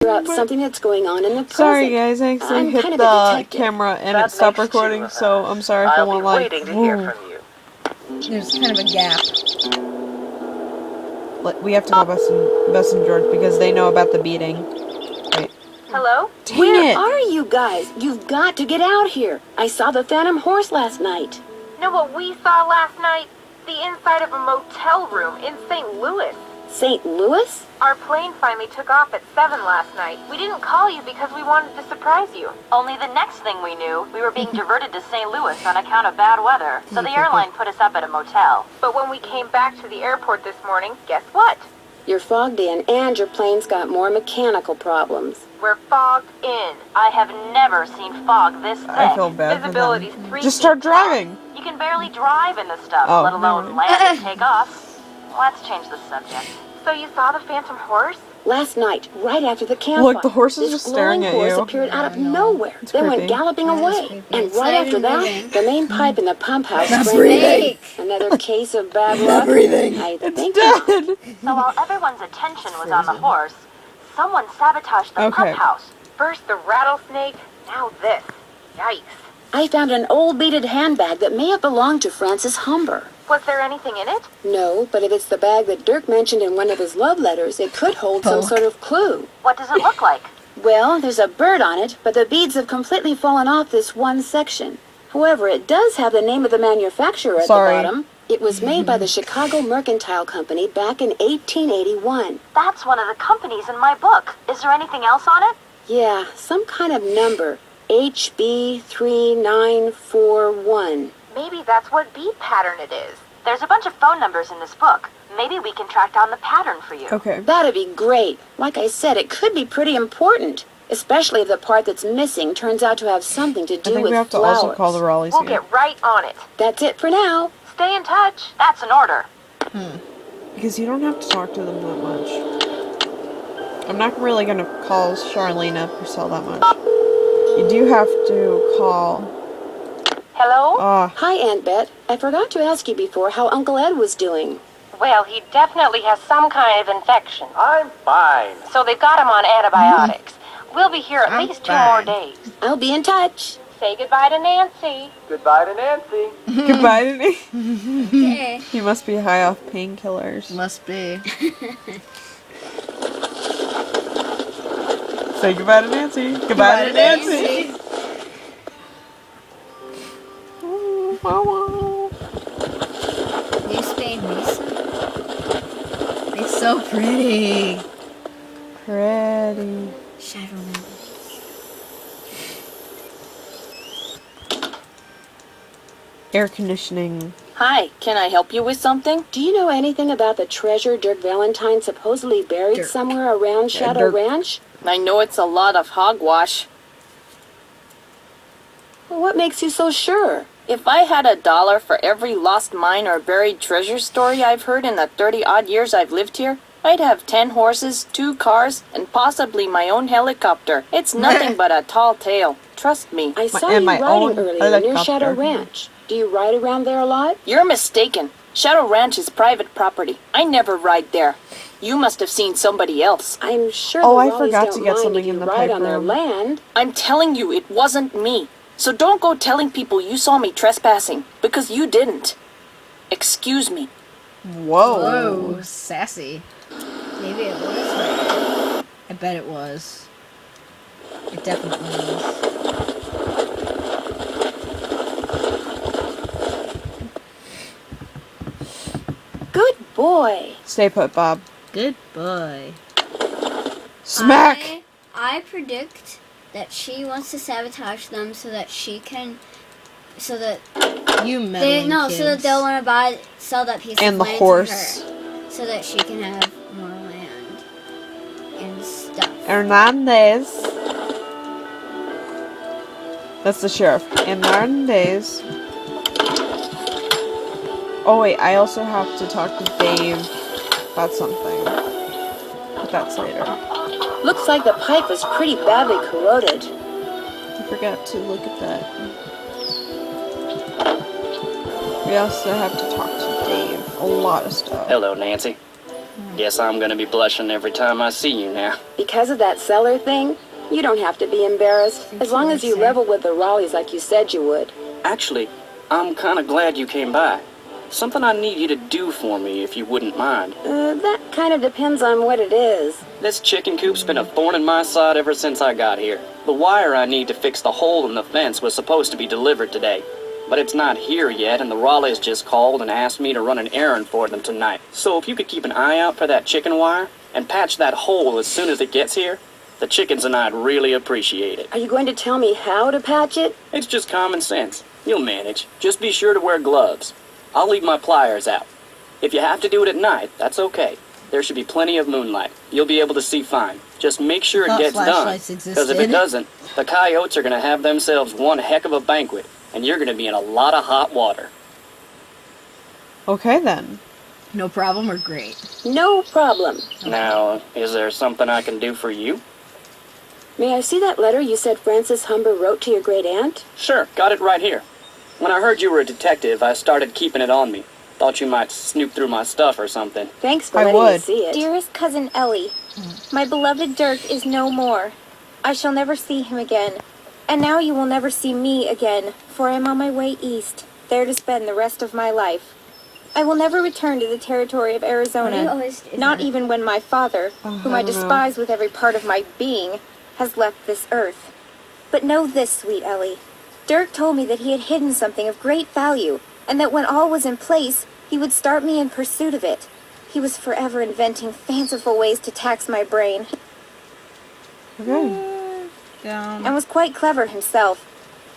out something that's going on in the present. Sorry guys, I actually I'm hit kind of a the detective. camera and That it stopped makes two recording, of so us. I'm sorry if I I'll won't be like. waiting to hear from you. There's kind of a gap. We have to call Bess and George because they know about the beating. Wait. Hello? Dang Where it! are you guys? You've got to get out here. I saw the Phantom Horse last night. Know what we saw last night? The inside of a motel room in St. Louis. St. Louis? Our plane finally took off at 7 last night. We didn't call you because we wanted to surprise you. Only the next thing we knew, we were being diverted to St. Louis on account of bad weather, so the airline put us up at a motel. But when we came back to the airport this morning, guess what? You're fogged in and your plane's got more mechanical problems. We're fogged in. I have never seen fog this thick. I feel bad for Visibility's them. 3 Just start feet tall. driving! You can barely drive in this stuff, Oh, let alone really? land and take off. Let's change the subject. So you saw the Phantom Horse? Last night, right after the campfire, Look, the horse is this just staring glowing at horse you. appeared out of nowhere, then creepy. went galloping That is away. creepy. And It's right not after even that, moving. the main pipe in the pump house Not sprang breathing. Another case of bad luck. I It's think dead! So while everyone's attention was on the horse, someone sabotaged the Okay. pump house. First the rattlesnake, now this. Yikes. I found an old beaded handbag that may have belonged to Francis Humber. Was there anything in it? No, but if it's the bag that Dirk mentioned in one of his love letters, it could hold some Poke. sort of clue. What does it look like? Well, there's a bird on it, but the beads have completely fallen off this one section. However, it does have the name of the manufacturer at Sorry. the bottom. It was made by the Chicago Mercantile Company back in 1881. That's one of the companies in my book. Is there anything else on it? Yeah, some kind of number. HB3941. Maybe that's what beat pattern it is. There's a bunch of phone numbers in this book. Maybe we can track down the pattern for you. Okay. That'd be great. Like I said, it could be pretty important. Especially if the part that's missing turns out to have something to I do think with we have to flowers. also call the Raleighs We'll here. get right on it. That's it for now. Stay in touch. That's an order. Because you don't have to talk to them that much. I'm not really going to call Charlene up or sell that much. You do have to call... Hello? Hi, Aunt Bet. I forgot to ask you before how Uncle Ed was doing. Well, he definitely has some kind of infection. I'm fine. So they've got him on antibiotics. We'll be here at least 2 more days. I'll be in touch. Say goodbye to Nancy. Goodbye to Nancy. Goodbye to me. Okay. He must be high off painkillers. Must be. Say goodbye to Nancy. Goodbye to Nancy. You spayed Mason? It's so pretty. Pretty. Shadowman. Air conditioning. Hi, can I help you with something? Do you know anything about the treasure Dirk Valentine supposedly buried Dirk. somewhere around Shadow Dirk. Ranch? I know it's a lot of hogwash. Well, what makes you so sure? If I had $1 for every lost mine or buried treasure story I've heard in the 30-odd years I've lived here, I'd have 10 horses, 2 cars, and possibly my own helicopter. It's nothing but a tall tale. Trust me. I saw and you my riding own earlier near helicopter. Shadow Ranch. Do you ride around there a lot? You're mistaken. Shadow Ranch is private property. I never ride there. You must have seen somebody else. I'm sure Oh, the I Raleighs forgot don't to get mind something if you in the ride pipe on their room. land. I'm telling you, it wasn't me. So don't go telling people you saw me trespassing, because you didn't. Excuse me. Whoa. Whoa, sassy. Maybe it was. I bet it was. It definitely was. Good boy. Stay put, Bob. Good boy. Smack! I predict that she wants to sabotage them so that she can, so that You meddling kids. so that they'll want to sell that piece And of the land horse. to her, so that she can have more land and stuff. Hernandez. That's the sheriff. Hernandez. Oh wait, I also have to talk to Dave about something. But that's later. Looks like the pipe was pretty badly corroded. I forgot to look at that. We also have to talk to Dave. A lot of stuff. Hello, Nancy. Guess I'm gonna be blushing every time I see you now. Because of that cellar thing, you don't have to be embarrassed, as long as you level with the Raleighs like you said you would. Actually, I'm kinda glad you came by. Something I need you to do for me, if you wouldn't mind. That kind of depends on what it is. This chicken coop's been a thorn in my side ever since I got here. The wire I need to fix the hole in the fence was supposed to be delivered today, but it's not here yet, and the Raleighs just called and asked me to run an errand for them tonight. So if you could keep an eye out for that chicken wire, and patch that hole as soon as it gets here, the chickens and I'd really appreciate it. Are you going to tell me how to patch it? It's just common sense. You'll manage. Just be sure to wear gloves. I'll leave my pliers out. If you have to do it at night, that's okay. There should be plenty of moonlight. You'll be able to see fine. Just make sure it Thought gets done. flashlights Because if it existed. doesn't, the coyotes are going to have themselves one heck of a banquet, and you're going to be in a lot of hot water. Okay then. No problem or great? No problem. Now, is there something I can do for you? May I see that letter you said Francis Humber wrote to your great aunt? Sure, got it right here. When I heard you were a detective, I started keeping it on me. Thought you might snoop through my stuff or something. Thanks for I letting me would. see it. Dearest cousin Ellie, my beloved Dirk is no more. I shall never see him again. And now you will never see me again, for I am on my way east, there to spend the rest of my life. I will never return to the territory of Why do you Arizona, always do not that? even when my father, whom I I don't know. despise with every part of my being, has left this earth. But know this, sweet Ellie. Dirk told me that he had hidden something of great value, and that when all was in place, he would start me in pursuit of it. He was forever inventing fanciful ways to tax my brain, Okay. Down. and was quite clever himself.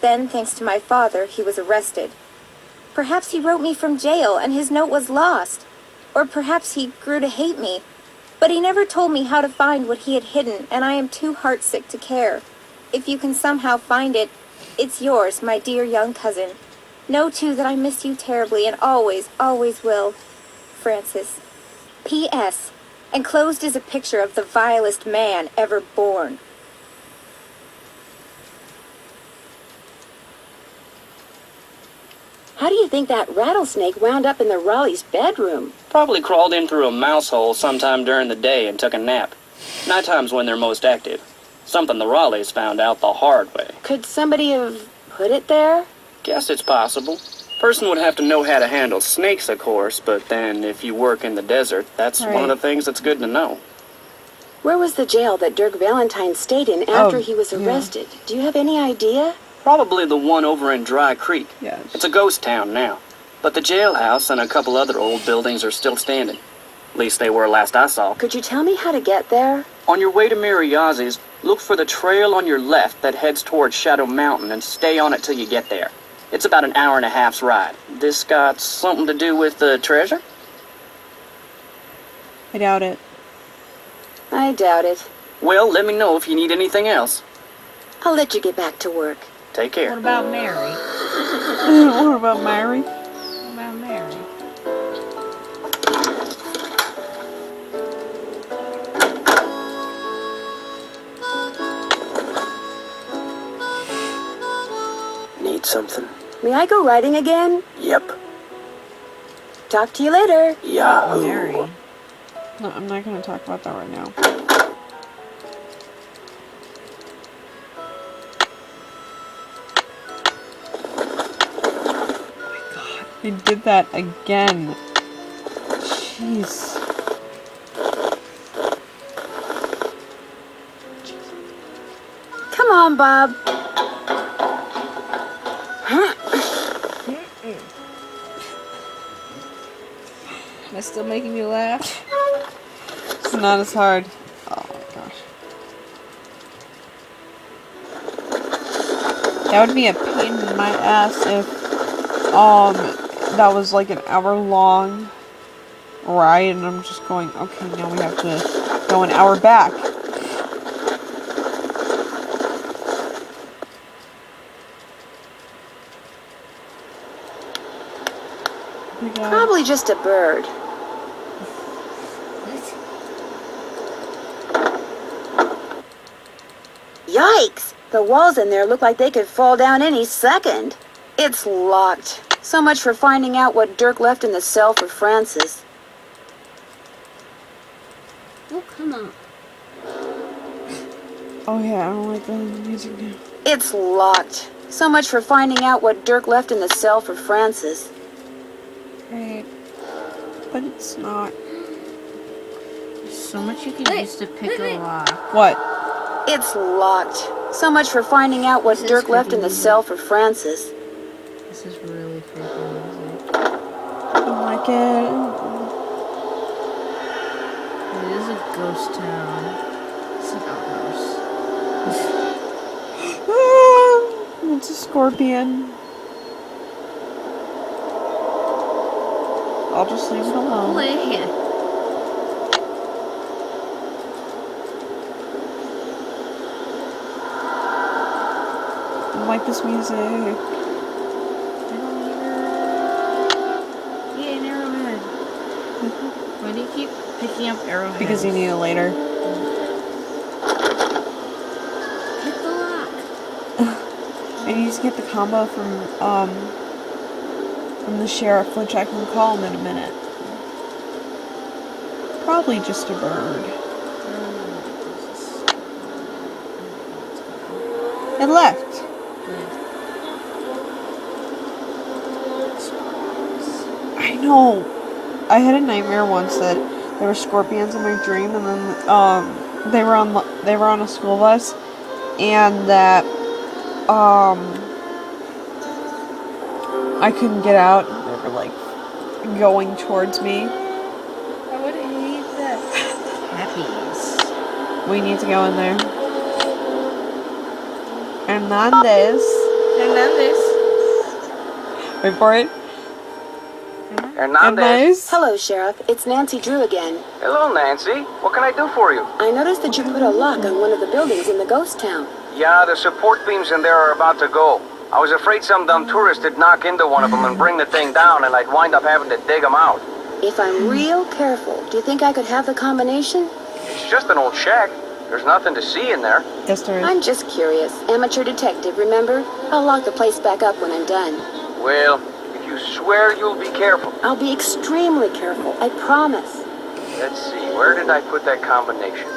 Then, thanks to my father, he was arrested. Perhaps he wrote me from jail, and his note was lost. Or perhaps he grew to hate me. But he never told me how to find what he had hidden, and I am too heartsick to care. If you can somehow find it, it's yours, my dear young cousin. Know, too, that I miss you terribly and always, always will. Francis. P.S. Enclosed is a picture of the vilest man ever born. How do you think that rattlesnake wound up in the Raleigh's bedroom? Probably crawled in through a mouse hole sometime during the day and took a nap. Nighttime's when they're most active. Something the Raleighs found out the hard way. Could somebody have put it there? Guess it's possible. Person would have to know how to handle snakes, of course, but then if you work in the desert, that's one of the things that's good to know. Where was the jail that Dirk Valentine stayed in after he was yeah. arrested? Do you have any idea? Probably the one over in Dry Creek. Yes. It's a ghost town now. But the jailhouse and a couple other old buildings are still standing. At least they were last I saw. Could you tell me how to get there? On your way to Miriazi's, look for the trail on your left that heads towards Shadow Mountain and stay on it till you get there. It's about an hour and a half's ride. This got something to do with the treasure? I doubt it. I doubt it. Well, let me know if you need anything else. I'll let you get back to work. Take care. What about Mary? What about Mary? What about Mary? Need something? May I go riding again? Yep. Talk to you later. Yahoo. Mary. No, I'm not going to talk about that right now. He did that again. Jeez. Come on, Bob. Am I still making you laugh? It's not as hard. Oh my gosh. That would be a pain in my ass if that was like an hour long ride and I'm just going, okay, now we have to go an hour back. Oh my God. Probably just a bird. Yikes! The walls in there look like they could fall down any second. It's locked. So much for finding out what Dirk left in the cell for Francis. Oh, come on. Oh yeah, I don't like the music now. It's locked. So much for finding out what Dirk left in the cell for Francis. Right. But it's not. There's so much you can use to pick a lock. What? It's locked. So much for finding out what This is Dirk left in creepy the music. cell for Francis. This is really creepy music. I don't like it. It is a ghost town. It's an outhouse. It's a scorpion. I'll just leave it alone. Wait here. I don't like this music. Yeah, an arrowhead. Why do you keep picking up arrowheads? Because you need it later. Pick the lock. I need to get the combo from the sheriff, which I can call him in a minute. Probably just a bird. It left. I know. I had a nightmare once that there were scorpions in my dream, and then they were on a school bus, and that I couldn't get out. They were like going towards me. I would hate that. Happies. We need to go in there. Hernandez. Wait for it. Hernandez. Hello, Sheriff. It's Nancy Drew again. Hello, Nancy. What can I do for you? I noticed that you put a lock on one of the buildings in the ghost town. Yeah, the support beams in there are about to go. I was afraid some dumb tourist would knock into one of them and bring the thing down, and I'd wind up having to dig them out. If I'm real careful, do you think I could have the combination? It's just an old shack. There's nothing to see in there. Yes, there is. I'm just curious. Amateur detective, remember? I'll lock the place back up when I'm done. Well, if you swear you'll be careful. I'll be extremely careful, I promise. Let's see, where did I put that combination?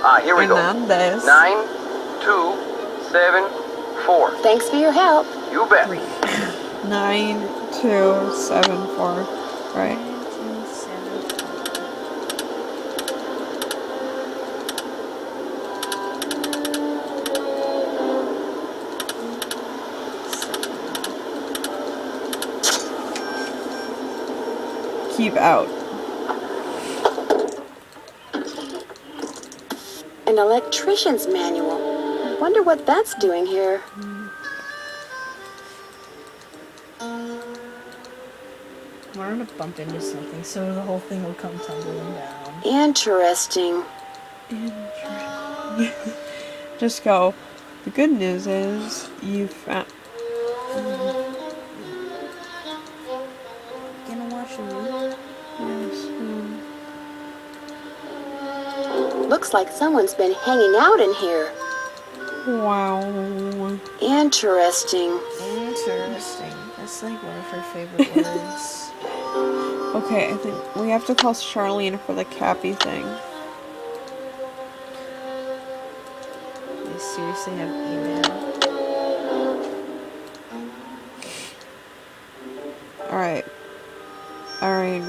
Ah, here we go. Hernandez. 9, 2, 7, 4. Thanks for your help. You bet. 9274. Right. Keep out. An electrician's manual. I wonder what that's doing here. We're gonna bump into something, so the whole thing will come tumbling down. Interesting. Just go. The good news is you found. Gonna watch a movie? Yes. Looks like someone's been hanging out in here. Wow. Interesting. Interesting. That's like one of her favorite words. Okay, I think we have to call Charlene for the Cappy thing. They seriously have email. Alright. Alright,